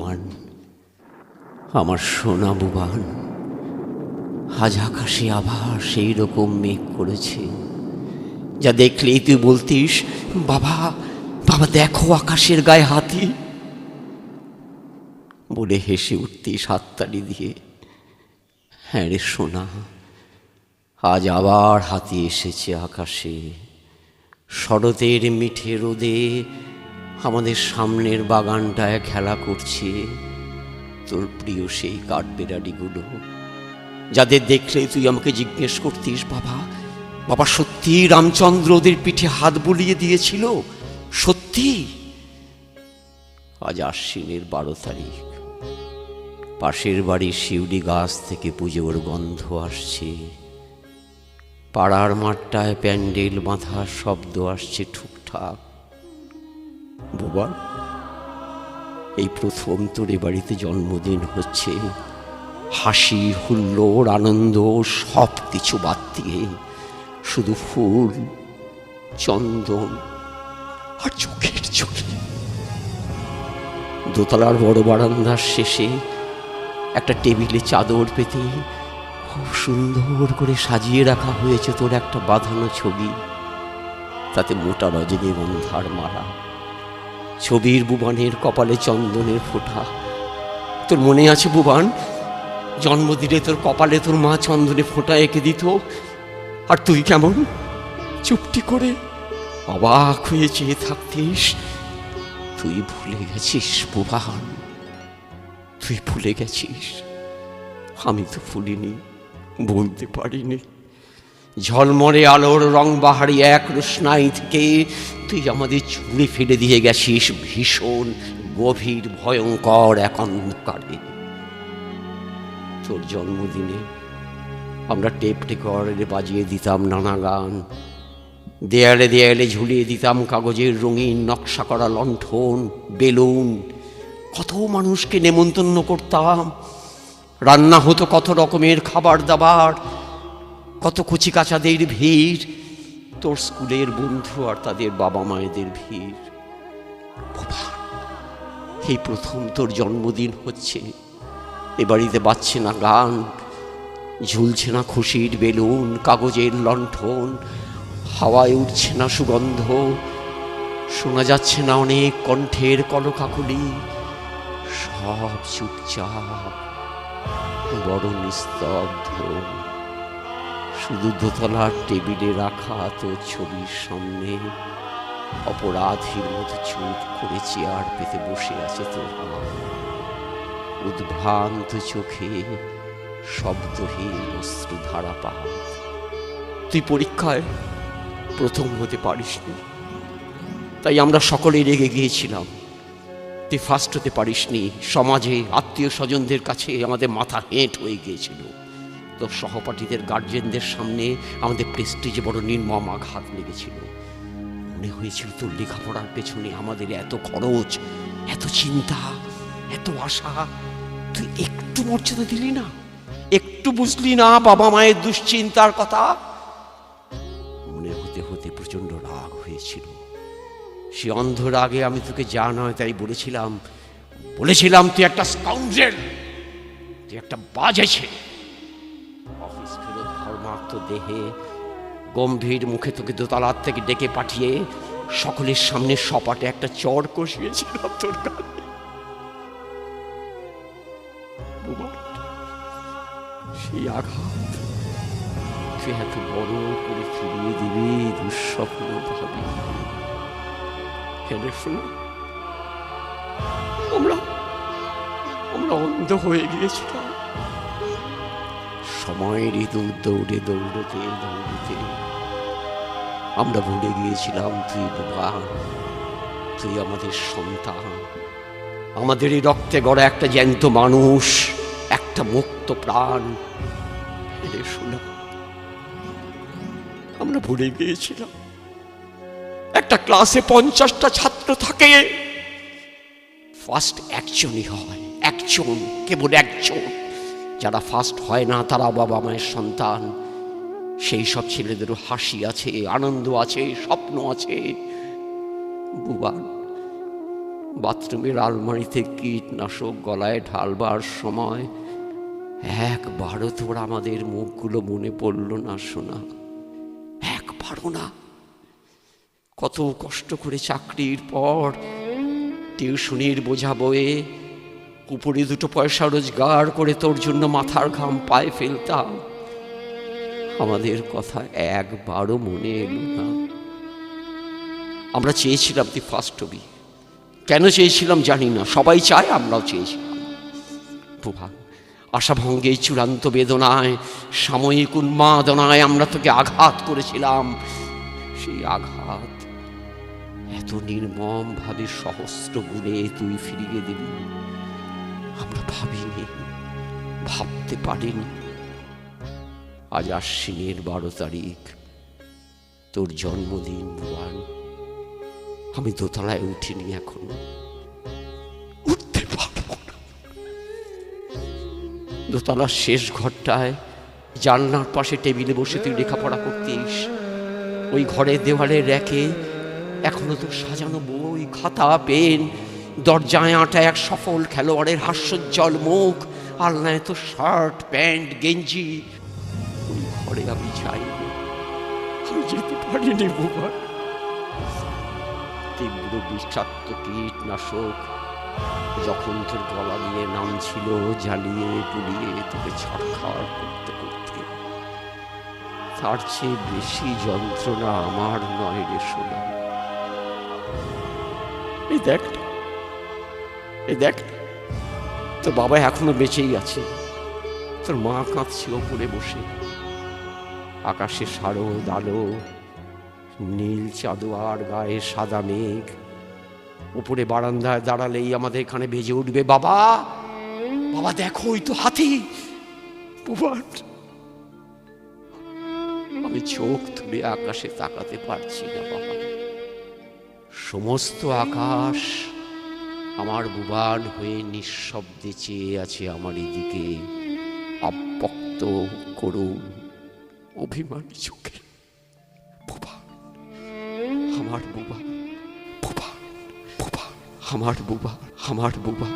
বুবান, আমার সোনা বুবান, আজ আকাশে আবার সেই রকম মেঘ করেছে, যা দেখলেই তুই বলতিস, বাবা বাবা দেখো আকাশের গায়ে হাতি, বলে হেসে উঠতিস হাততালি দিয়ে। হ্যাঁ রে সোনা, আজ আবার হাতি এসেছে আকাশে। শরতের মিঠে রোদে আমাদের সামনের বাগানটায় খেলা করছে তোর প্রিয় সেই কাঠবেড়ালিগুলো, যাদের দেখলে তুই আমাকে জিজ্ঞেস করতিস, বাবা বাবা সত্যি রামচন্দ্র ওদের পিঠে হাত বুলিয়ে দিয়েছিল? সত্যি? আজ আশ্বিনের 12 তারিখ, পাশের বাড়ির শিউলি গাছ থেকে পুজোর গন্ধ আসছে, পাড়ার মাঠটায় প্যান্ডেল বাঁধার শব্দ আসছে ঠুকঠাক। বাবা, এই প্রথম তোর এ বাড়িতে জন্মদিন হচ্ছে, হাসি হুল্লোড় আনন্দ সব কিছু বাদ দিয়ে শুধু ফুল, চন্দন আর চোখের চোখে। দোতলার বড় বারান্দার শেষে একটা টেবিলে চাদর পেতে খুব সুন্দর করে সাজিয়ে রাখা হয়েছে তোর একটা বাঁধানো ছবি, তাতে মোটা রজনীগন্ধার মালা, ছবির বুবানের কপালে চন্দনের ফোঁটা। তোর মনে আছে বুবান, জন্মদিনে তোর কপালে তোর মা চন্দনে ফোঁটা এঁকে দিত, আর তুই কেমন চুপটি করে অবাক হয়ে চেয়ে থাকতিস? তুই ভুলে গেছিস বুবান, তুই ভুলে গেছিস। আমি তো ভুলিনি, বলতে পারিনি। ঝলমলে আলোর রং বাহারি এক রোশনাই থেকে তুই আমাদের ছুঁড়ে ফেলে দিয়ে গেছিস ভীষণ গভীর ভয়ঙ্কর এক অন্ধকারে। তোর জন্মদিনে আমরা টেপ রেকর্ডে বাজিয়ে দিতাম নানা গান, দেয়ালে দেয়ালে ঝুলিয়ে দিতাম কাগজের রঙিন নকশা করা লণ্ঠন, বেলুন, কত মানুষকে নেমন্তন্ন করতাম, রান্না হতো কত রকমের খাবার দাবার, কত কচিকাচাদের ভিড়, তোর স্কুলের বন্ধু আর তাদের বাবা মায়েদের ভিড়। বাবা, এই প্রথম তোর জন্মদিন হচ্ছে, এ বাড়িতে বাজছে না গান, ঝুলছে না খুশির বেলুন, কাগজের লণ্ঠন, হাওয়ায় উঠছে না সুগন্ধ, শোনা যাচ্ছে না অনেক কণ্ঠের কলকাকলি, সব চুপচাপ, বড় নিস্তব্ধ। শুধু দোতলার টেবিলে রাখা তোর ছবির সামনে অপরাধীর মতো চুপ করে চেয়ার পেতে বসে আছে তোর মা, উদ্ভ্রান্ত চোখে শব্দহীন অশ্রু ধারাপাত। তুই পরীক্ষায় প্রথম হতে পারিসনি, তাই আমরা সকলে রেগে গিয়েছিলাম। তুই ফার্স্ট হতে পারিসনি, সমাজে আত্মীয় স্বজনদের কাছে আমাদের মাথা হেঁট হয়ে গিয়েছিল। তোর সহপাঠীদের গার্জেনদের সামনে আমাদের প্রেস্টিজে বড় নির্মম আঘাত লেগেছিল। মনে হয়েছিল তোর লেখাপড়ার পেছনে আমাদের এত খরচ, এত চিন্তা, এত আশা, তুই একটু মর্যাদা দিলি না, একটু বুঝলি না বাবা মায়ের দুশ্চিন্তার কথা। মনে হতে হতে প্রচন্ড রাগ হয়েছিল। সে অন্ধ রাগে আমি তোকে যা নয় তাই বলেছিলাম, তুই একটা স্কাউন্ড্রেল, তুই একটা বাজে ছেলে। অফিস ফেরত ধর্মার্থ দেহে গম্ভীর মুখে তোকে দোতলার থেকে ডেকে পাঠিয়ে সকলের সামনে সপাটে একটা চড় কষিয়েছিলাম তোর গায়ে। সেই আঘাত তুই এত বড় করে ফিরিয়ে দিবি দুঃস্বপ্ন ভাবি। আমরা অন্ধ হয়ে গিয়েছিলাম সময়ের ইঁদুর দৌড়ে দৌড়তে দৌড়তে। আমরা ভুলে গিয়েছিলাম তুই বুবান, তুই আমাদের সন্তান, আমাদের এই রক্তে গড়া একটা জ্যান্ত মানুষ, একটা মুক্ত প্রাণ। শোনা, আমরা ভুলে গিয়েছিলাম একটা ক্লাসে 50টা ছাত্র থাকে, ফার্স্ট একজনই হয়, একজন, কেবল একজন। যারা ফার্স্ট হয় না তারা বাবা মায়ের সন্তান। সেই সব ছেলেদেরও হাসি আছে, আনন্দ আছে, স্বপ্ন আছে। বুবান, বাথরুমের আলমারিতে কীটনাশক গলায় ঢালবার সময় একবারও তোর আমাদের মুখগুলো মনে পড়ল না সোনা, একবারও না। কত কষ্ট করে চাকরির পর টিউশনির বোঝা বয়ে উপরে 2 পয়সা রোজগার করে তোর জন্য মাথার ঘাম পায়ে ফেলতাম, আমাদের কথা একবারও মনে এলো না। আমরা চেয়েছিলাম তুই ফার্স্ট হবি, কেন চেয়েছিলাম জানি না, সবাই চায়, আমরাও চেয়েছিলাম। প্রভা, আশাভঙ্গে চূড়ান্ত বেদনায়, সাময়িক উন্মাদনায় আমরা তোকে আঘাত করেছিলাম। সেই আঘাত এত নির্মম ভাবে সহস্র গুণে তুই ফিরিয়ে দিবি আমরা ভাবিনি, ভাবতে পারিনি। আজ আশ্বিনের 12 তারিখ, তোর জন্মদিন ভুয়ান। আমি দোতলায় উঠিনি, এখনো উঠতে পারবো না। দোতলার শেষ ঘরটায় জানলার পাশে টেবিলে বসে তুই লেখাপড়া করতিস। ওই ঘরের দেওয়ালে রেখে এখনো তো সাজানো বই, খাতা, পেন, দরজায় আঁটা এক সফল খেলোয়াড়ের হাস্যোজ্জ্বল মুখ, আলনায় তো শার্ট, প্যান্ট, গেঞ্জি। ওই ঘরে আমি যাইনি, আমি যেতে পারিনি বাবা। তীব্র বিষাক্ত কীটনাশক যখন তোর গলা দিয়ে নামছিল, জ্বালিয়ে পুড়িয়ে তোকে ছাড়খাড় করতে করতে, তার চেয়ে বেশি যন্ত্রণা আমার নয় রে সোনা। এই দেখ, এই দেখ, তোর বাবা এখনো বেঁচেই আছে, তোর মা কাঁদছে ওপরে বসে। আকাশে শারদ আলো, নীল চাঁদোয়ার গায়ে সাদা মেঘ, উপরে বারান্দায় দাঁড়ালেই আমাদের এখানে ভেজে উঠবে, বাবা বাবা দেখো ওই তো হাতি। আমি চোখ তুলে আকাশে তাকাতে পারছি না বাবা। সমস্ত আকাশ আমার বুবান হয়ে নিঃশব্দে চেয়ে আছে আমার এদিকে, অব্যক্ত করুণ অভিমানী চোখে। বুবা, আমার বুবা, বুবা, বুবা, আমার বুবা, আমার বুবা।